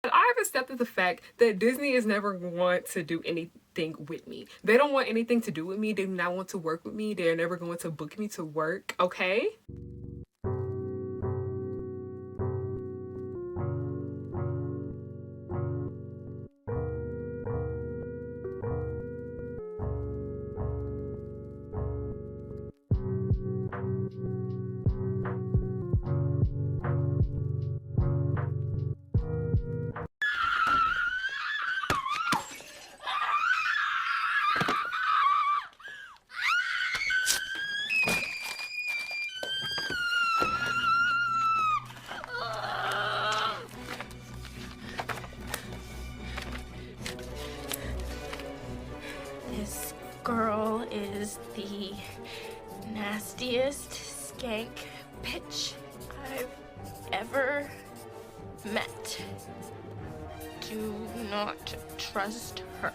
I've accepted the fact that Disney is never going to do anything with me. They don't want anything to do with me. They do not want to work with me. They're never going to book me to work, okay? This girl is the nastiest skank bitch I've ever met. Do not trust her.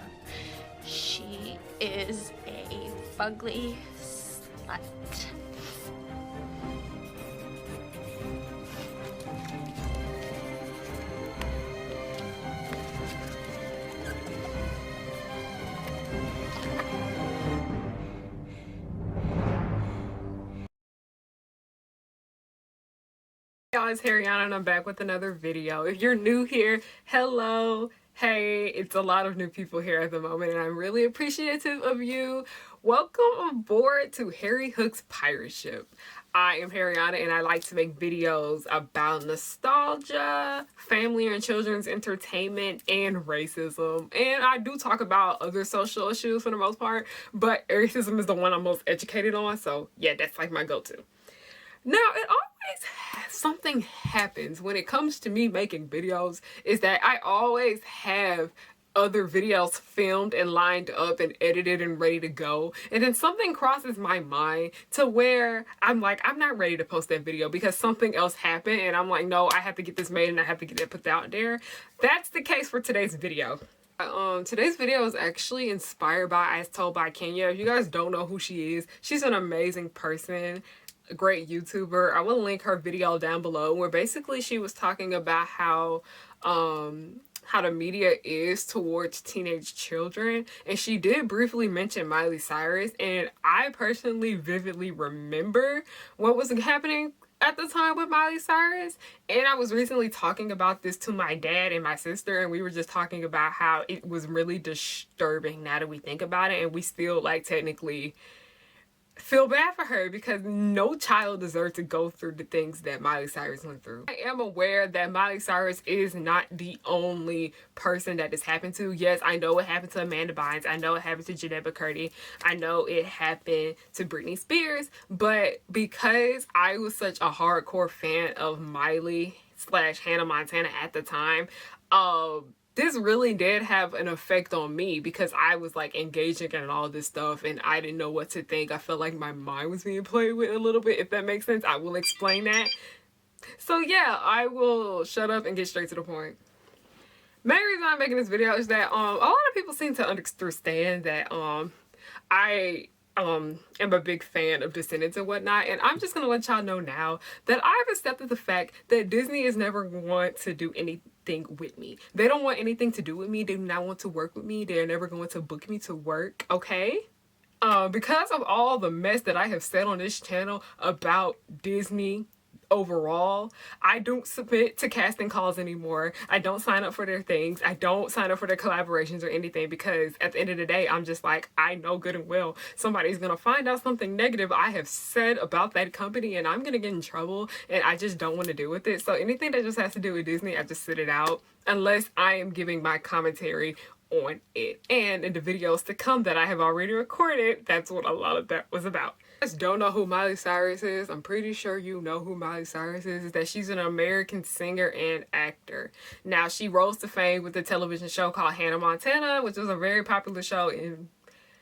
She is a fugly slut. Y'all, it's Harriyanna and I'm back with another video. If you're new here, hello. Hey, it's a lot of new people here at the moment and I'm really appreciative of you. Welcome aboard to Harry Hook's pirate ship. I am Harriyanna and I like to make videos about nostalgia, family and children's entertainment, and racism. And I do talk about other social issues for the most part, but racism is the one I'm most educated on. So yeah, that's like my go-to. Now, it always something happens when it comes to me making videos is that I always have other videos filmed and lined up and edited and ready to go. And then something crosses my mind to where I'm like, I'm not ready to post that video because something else happened. And I'm like, no, I have to get this made and I have to get it put out there. That's the case for today's video. Today's video is actually inspired by As Told by Kenya. If you guys don't know who she is, she's an amazing person. A great YouTuber. I will link her video down below where basically she was talking about how the media is towards teenage children, and she did briefly mention Miley Cyrus, and I personally vividly remember what was happening at the time with Miley Cyrus. And I was recently talking about this to my dad and my sister, and we were just talking about how it was really disturbing now that we think about it, and we still like technically feel bad for her because no child deserves to go through the things that Miley Cyrus went through. I am aware that Miley Cyrus is not the only person that this happened to. Yes, I know it happened to Amanda Bynes. I know it happened to Jeanette McCurdy. I know it happened to Britney Spears. But because I was such a hardcore fan of Miley / Hannah Montana at the time, this really did have an effect on me because I was like engaging in all this stuff and I didn't know what to think. I felt like my mind was being played with a little bit, if that makes sense. I will explain that. So yeah, I will shut up and get straight to the point. Main reason I'm making this video is that a lot of people seem to understand that I am a big fan of Descendants and whatnot, and I'm just gonna let y'all know now that I've accepted the fact that Disney is never going to do anything with me. They don't want anything to do with me. They do not want to work with me. They're never going to book me to work, okay? Because of all the mess that I have said on this channel about Disney overall, I don't submit to casting calls anymore. I don't sign up for their things. I don't sign up for their collaborations or anything because at the end of the day, I'm just like, I know good and well somebody's gonna find out something negative I have said about that company and I'm gonna get in trouble and I just don't want to deal with it. So anything that just has to do with Disney, I just sit it out unless I am giving my commentary on it. And in the videos to come that I have already recorded, that's what a lot of that was about. I just don't know who Miley Cyrus is. I'm pretty sure you know who Miley Cyrus is that she's an American singer and actor. Now, she rose to fame with a television show called Hannah Montana, which was a very popular show in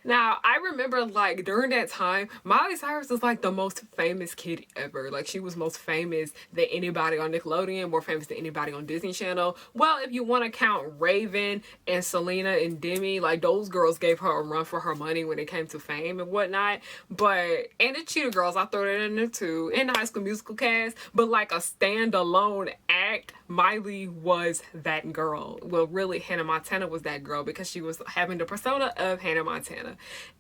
Now, I remember, like, during that time, Miley Cyrus was, like, the most famous kid ever. Like, she was most famous than anybody on Nickelodeon, more famous than anybody on Disney Channel. Well, if you want to count Raven and Selena and Demi, like, those girls gave her a run for her money when it came to fame and whatnot. But, and the Cheetah Girls, I throw that in there too, and the High School Musical cast. But, like, a standalone act, Miley was that girl. Well, really, Hannah Montana was that girl because she was having the persona of Hannah Montana.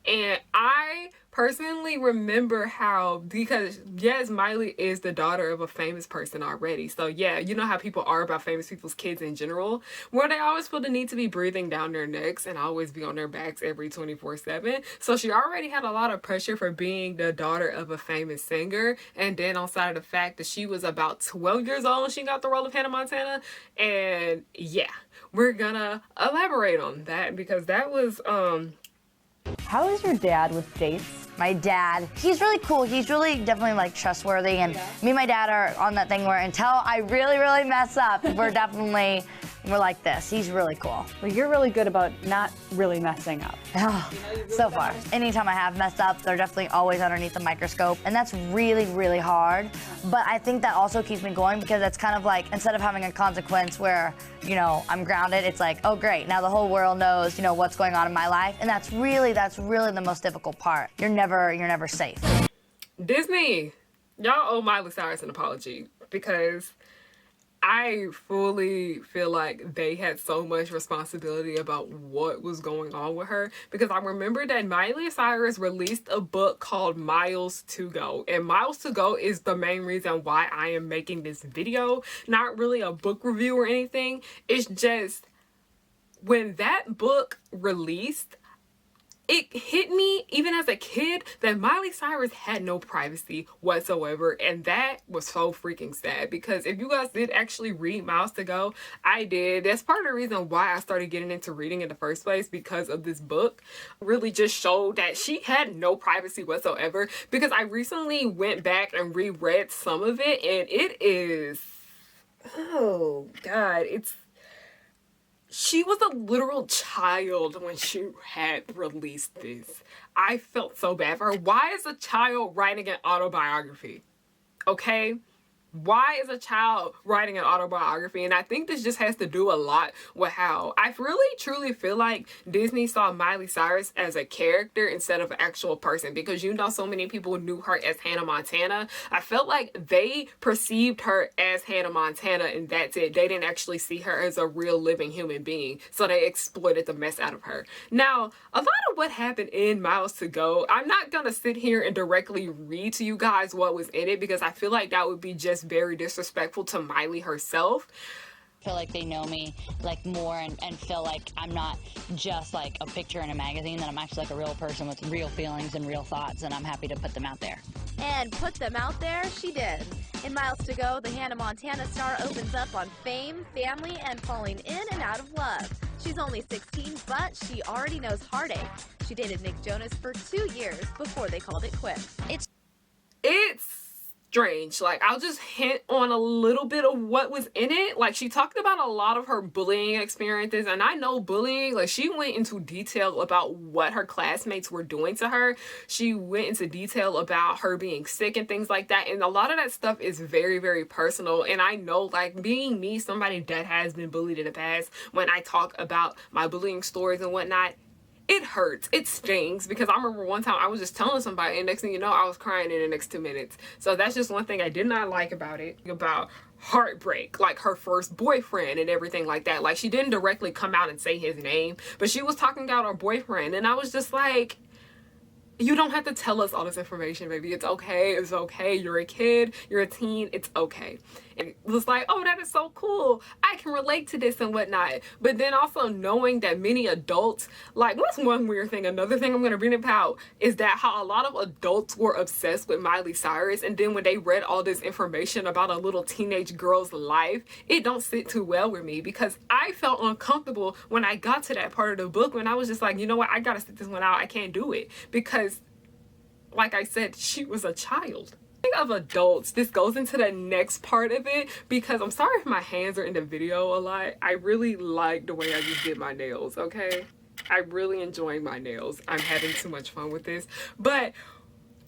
And I personally remember how, because yes, Miley is the daughter of a famous person already. So yeah, you know how people are about famous people's kids in general, where they always feel the need to be breathing down their necks and always be on their backs every 24/7. So she already had a lot of pressure for being the daughter of a famous singer. And then on side of the fact that she was about 12 years old when she got the role of Hannah Montana. And yeah, we're gonna elaborate on that because that was How is your dad with dates? My dad, he's really cool. He's really definitely like trustworthy. And me and my dad are on that thing where until I really, really mess up, we're like this. He's really cool. Well, you're really good about not really messing up. Oh, so far. Anytime I have messed up, they're definitely always underneath the microscope. And that's really, really hard. But I think that also keeps me going because it's kind of like, instead of having a consequence where, you know, I'm grounded, it's like, oh great, now the whole world knows, you know, what's going on in my life. And that's really the most difficult part. You're never safe. Disney, y'all owe Miley Cyrus an apology because I fully feel like they had so much responsibility about what was going on with her, because I remember that Miley Cyrus released a book called Miles to Go, and Miles to Go is the main reason why I am making this video. Not really a book review or anything. It's just when that book released, it hit me, even as a kid, that Miley Cyrus had no privacy whatsoever. And that was so freaking sad, because if you guys did actually read Miles to Go, I did. That's part of the reason why I started getting into reading in the first place, because of this book. Really just showed that she had no privacy whatsoever, because I recently went back and reread some of it, and it is, oh God, she was a literal child when she had released this. I felt so bad for her. Why is a child writing an autobiography? Okay? Why is a child writing an autobiography? And I think this just has to do a lot with how I really truly feel like Disney saw Miley Cyrus as a character instead of an actual person, because you know so many people knew her as Hannah Montana. I felt like they perceived her as Hannah Montana and that's it. They didn't actually see her as a real living human being, so they exploited the mess out of her. Now, a lot of what happened in Miles to Go, I'm not gonna sit here and directly read to you guys what was in it, because I feel like that would be just very disrespectful to Miley herself. Feel like they know me like more and feel like I'm not just like a picture in a magazine, that I'm actually like a real person with real feelings and real thoughts, and I'm happy to put them out there. And put them out there she did. In Miles to Go, the Hannah Montana star opens up on fame, family, and falling in and out of love. She's only 16, but she already knows heartache. She dated Nick Jonas for 2 years before they called it quits. It's strange. Like, I'll just hint on a little bit of what was in it. Like, she talked about a lot of her bullying experiences, and I know bullying, like, she went into detail about what her classmates were doing to her. She went into detail about her being sick and things like that, and a lot of that stuff is very, very personal. And I know, like, being me, somebody that has been bullied in the past, when I talk about my bullying stories and whatnot, it hurts. It stings, because I remember one time I was just telling somebody, and next thing you know, I was crying in the next 2 minutes. So that's just one thing I did not like about it, about heartbreak, like her first boyfriend and everything like that. Like, she didn't directly come out and say his name, but she was talking about her boyfriend, and I was just like, you don't have to tell us all this information, baby. It's okay. It's okay. You're a kid. You're a teen. It's okay. And it was like, oh, that is so cool. I can relate to this and whatnot. But then also knowing that many adults, like, what's one weird thing? Another thing I'm going to bring about is that how a lot of adults were obsessed with Miley Cyrus. And then when they read all this information about a little teenage girl's life, it don't sit too well with me, because I felt uncomfortable when I got to that part of the book, when I was just like, you know what? I got to sit this one out. I can't do it, because like I said, she was a child. Of adults, this goes into the next part of it, because I'm sorry if my hands are in the video a lot. I really like the way I just did my nails, okay? I'm really enjoying my nails. I'm having too much fun with this. But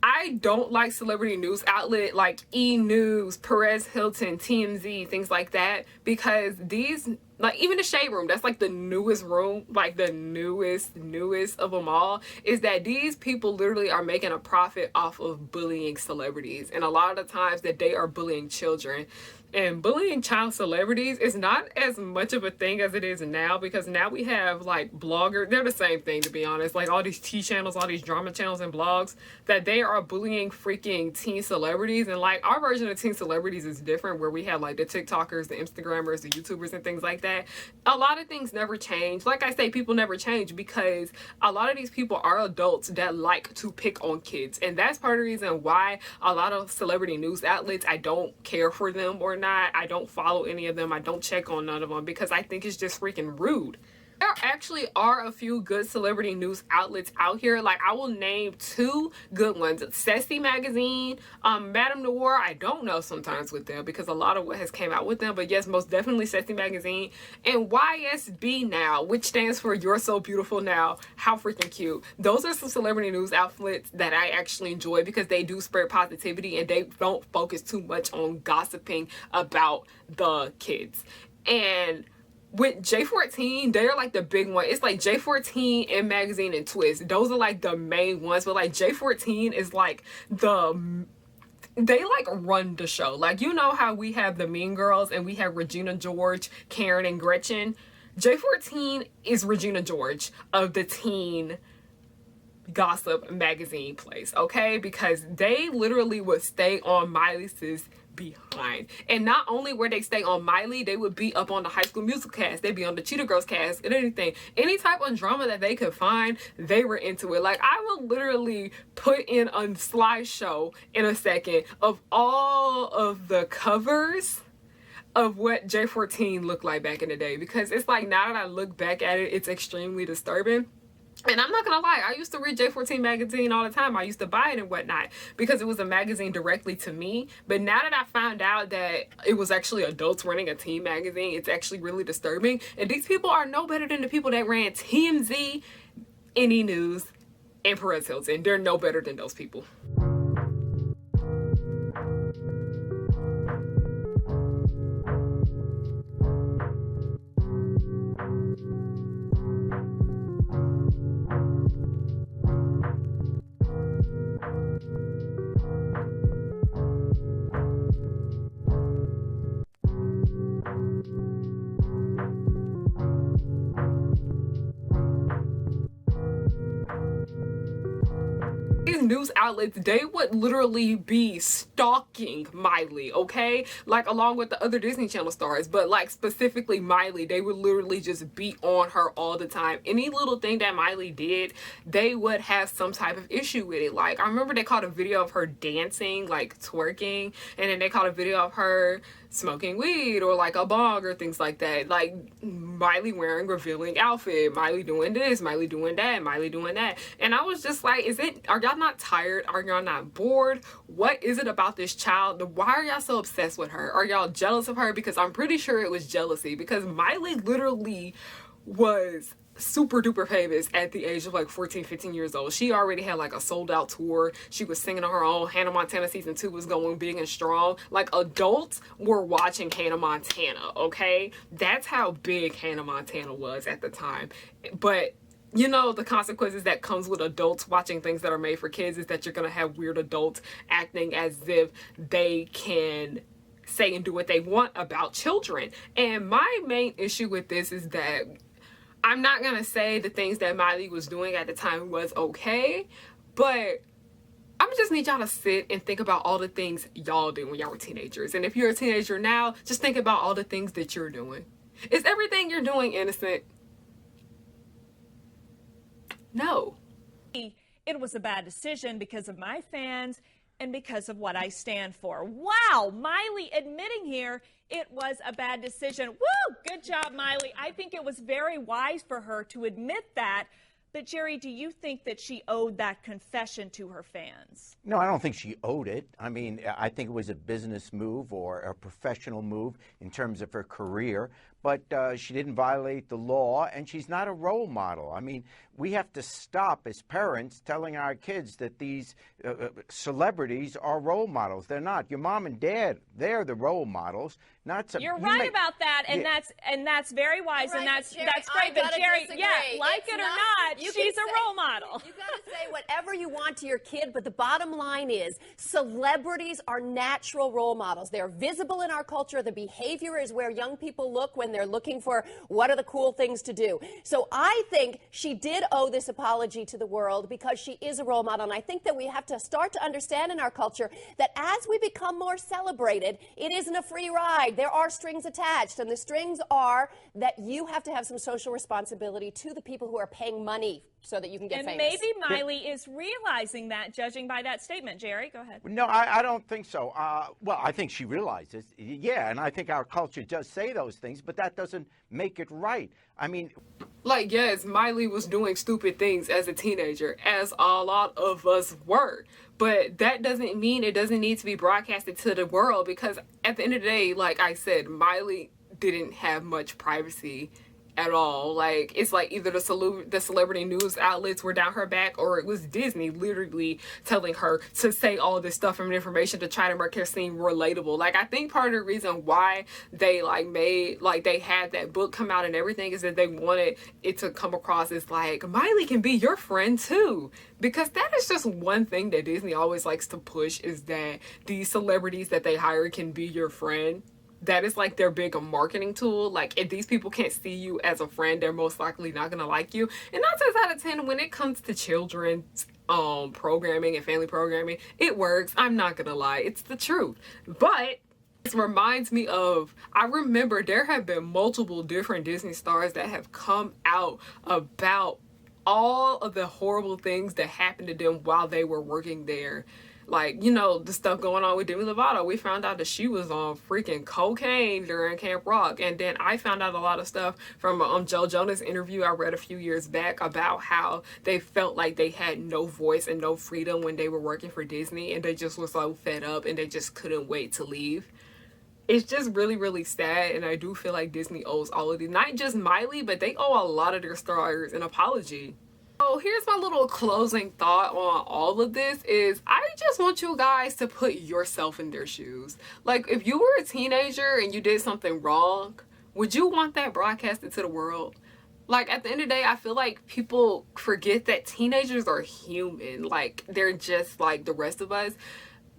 I don't like celebrity news outlet like E! News, Perez Hilton, TMZ, things like that, because these, like even the Shade Room, that's like the newest room, like the newest of them all, is that these people literally are making a profit off of bullying celebrities. And a lot of the times that they are bullying children. And bullying child celebrities is not as much of a thing as it is now, because now we have like bloggers. They're the same thing, to be honest. Like all these tea channels, all these drama channels and blogs, that they are bullying freaking teen celebrities. And like our version of teen celebrities is different, where we have like the TikTokers, the Instagrammers, the YouTubers and things like that. A lot of things never change. Like I say, people never change because a lot of these people are adults that like to pick on kids. And that's part of the reason why a lot of celebrity news outlets, I don't care for them or not. I don't follow any of them. I don't check on none of them because I think it's just freaking rude. There actually are a few good celebrity news outlets out here. Like I will name two good ones. Sassy Magazine, Madame Noir, I don't know sometimes with them because a lot of what has came out with them, but yes, most definitely Sassy Magazine. And YSB Now, which stands for You're So Beautiful Now. How freaking cute. Those are some celebrity news outlets that I actually enjoy because they do spread positivity and they don't focus too much on gossiping about the kids. And with J14, they're like the big one. It's like J14, M Magazine, and Twist. Those are like the main ones. But like J14 is like they like run the show. Like, you know how we have the Mean Girls and we have Regina George, Karen, and Gretchen. J14 is Regina George of the teen gossip magazine place, okay? Because they literally would stay on Miley's behind. And not only were they stay on Miley, they would be up on the High School Musical cast. They'd be on the Cheetah Girls cast and anything. Any type of drama that they could find, they were into it. Like, I would literally put in a slideshow in a second of all of the covers of what J14 looked like back in the day. Because it's like, now that I look back at it, it's extremely disturbing. And I'm not gonna lie, I used to read J14 magazine all the time. I used to buy it and whatnot because it was a magazine directly to me. But now that I found out that it was actually adults running a teen magazine, it's actually really disturbing. And these people are no better than the people that ran TMZ, NE News, and Perez Hilton. They're no better than those people. These news outlets, they would literally be stalking Miley, okay? Like, along with the other Disney Channel stars, but like specifically Miley, they would literally just be on her all the time. Any little thing that Miley did, they would have some type of issue with it. Like, I remember they caught a video of her dancing, like twerking, and then they caught a video of her smoking weed or like a bong or things like that. Like Miley wearing revealing outfit, Miley doing this, Miley doing that, Miley doing that. And I was just like, are y'all not tired? Are y'all not bored? What is it about this child? Why are y'all so obsessed with her? Are y'all jealous of her? Because I'm pretty sure it was jealousy, because Miley literally was super duper famous at the age of like 14, 15 years old. She already had like a sold out tour. She was singing on her own. Hannah Montana season 2 was going big and strong. Like, adults were watching Hannah Montana, okay? That's how big Hannah Montana was at the time. But you know, the consequences that comes with adults watching things that are made for kids is that you're gonna have weird adults acting as if they can say and do what they want about children. And my main issue with this is that I'm not gonna say the things that Miley was doing at the time was okay, but I'm just need y'all to sit and think about all the things y'all did when y'all were teenagers. And if you're a teenager now, just think about all the things that you're doing. Is everything you're doing innocent? No. It was a bad decision because of my fans and because of what I stand for. Wow, Miley admitting here it was a bad decision. Woo, good job, Miley. I think it was very wise for her to admit that. But Jerry, do you think that she owed that confession to her fans? No, I don't think she owed it. I mean, I think it was a business move or a professional move in terms of her career. but she didn't violate the law, and she's not a role model. I mean, we have to stop as parents telling our kids that these celebrities are role models. They're not. Your mom and dad, they're the role models. Not some. You're right about that, and that's very wise, Right, and that's Jerry, great. But Jerry, disagree. yeah, like It's it or not, you she's can a say- role model. You got to say whatever you want to your kid, but the bottom line is celebrities are natural role models. They're visible in our culture. The behavior is where young people look when they're looking for what are the cool things to do. So I think she did owe this apology to the world because she is a role model. And I think that we have to start to understand in our culture that as we become more celebrated, it isn't a free ride. There are strings attached, and the strings are that you have to have some social responsibility to the people who are paying money so that you can get And famous. maybe Miley is realizing that, judging by that statement. Jerry, go ahead. No, I don't think so. Well, I think she realizes, yeah, and I think our culture does say those things, but that doesn't make it right. I mean, Like, yes, Miley was doing stupid things as a teenager, as a lot of us were. But that doesn't mean it doesn't need to be broadcasted to the world, because at the end of the day, like I said, Miley didn't have much privacy at all. Like, it's like either the celebrity news outlets were down her back, or it was Disney literally telling her to say all this stuff and information to try to make her seem relatable. Like, I think part of the reason why they they had that book come out and everything is that they wanted it to come across as like, Miley can be your friend too, because that is just one thing that Disney always likes to push, is that these celebrities that they hire can be your friend. That is like their big marketing tool. Like, if these people can't see you as a friend, they're most likely not gonna like you. And 9 times out of 10, when it comes to children's programming and family programming, it works. I'm not gonna lie, it's the truth. But this reminds me of, I remember there have been multiple different Disney stars that have come out about all of the horrible things that happened to them while they were working there. Like, you know, the stuff going on with Demi Lovato. We found out that she was on freaking cocaine during Camp Rock. And then I found out a lot of stuff from Joe Jonas' interview I read a few years back about how they felt like they had no voice and no freedom when they were working for Disney. And they just were so fed up and they just couldn't wait to leave. It's just really, really sad. And I do feel like Disney owes all of these, not just Miley, but they owe a lot of their stars an apology. So here's my little closing thought on all of this is, I just want you guys to put yourself in their shoes. Like, if you were a teenager and you did something wrong, would you want that broadcasted to the world? Like, at the end of the day, I feel like people forget that teenagers are human. Like, they're just like the rest of us.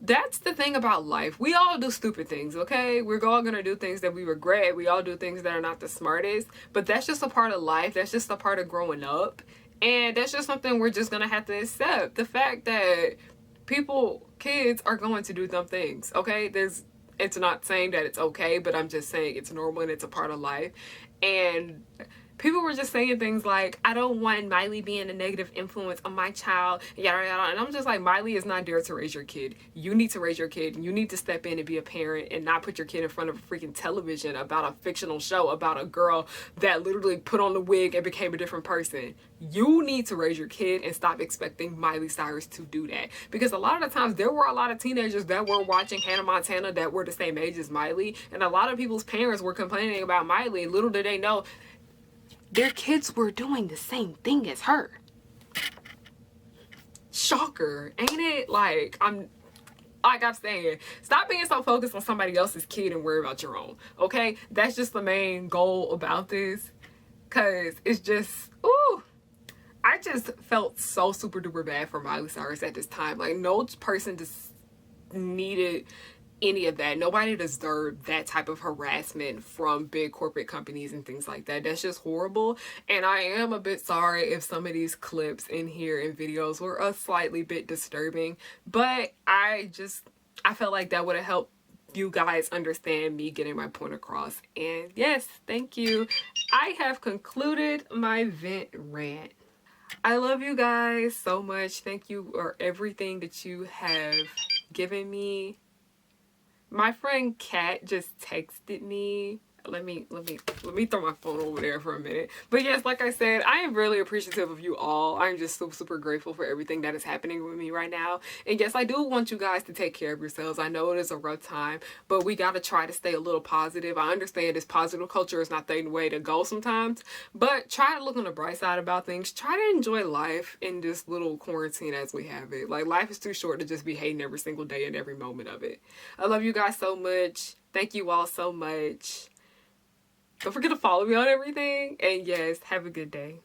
That's the thing about life. We all do stupid things, okay? We're all gonna do things that we regret. We all do things that are not the smartest. But that's just a part of life. That's just a part of growing up. And that's just something we're just gonna have to accept. The fact that kids are going to do dumb things, okay? It's not saying that it's okay, but I'm just saying it's normal and it's a part of life. And people were just saying things like, I don't want Miley being a negative influence on my child, yada yada. And I'm just like, Miley is not there to raise your kid. You need to raise your kid. You need to step in and be a parent and not put your kid in front of a freaking television about a fictional show about a girl that literally put on the wig and became a different person. You need to raise your kid and stop expecting Miley Cyrus to do that. Because a lot of the times there were a lot of teenagers that were watching Hannah Montana that were the same age as Miley. And a lot of people's parents were complaining about Miley. Little did they know, their kids were doing the same thing as her. Shocker, ain't it? Like I'm saying, stop being so focused on somebody else's kid and worry about your own, okay? That's just the main goal about this, because it's just, ooh, I just felt so super duper bad for Miley Cyrus at this time. Like, no person just needed any of that. Nobody deserved that type of harassment from big corporate companies and things like that. That's just horrible. And I am a bit sorry if some of these clips in here and videos were a slightly bit disturbing, but I felt like that would have helped you guys understand me getting my point across. And yes, thank you. I have concluded my vent rant. I love you guys so much. Thank you for everything that you have given me. My friend Kat just texted me let me throw my phone over there for a minute. But yes, like I said, I am really appreciative of you all. I'm just so super grateful for everything that is happening with me right now. And yes, I do want you guys to take care of yourselves. I know it is a rough time, but we got to try to stay a little positive. I understand this positive culture is not the way to go sometimes, but try to look on the bright side about things. Try to enjoy life in this little quarantine as we have it. Like, life is too short to just be hating every single day and every moment of it. I love you guys so much. Thank you all so much. Don't forget to follow me on everything. And yes, have a good day.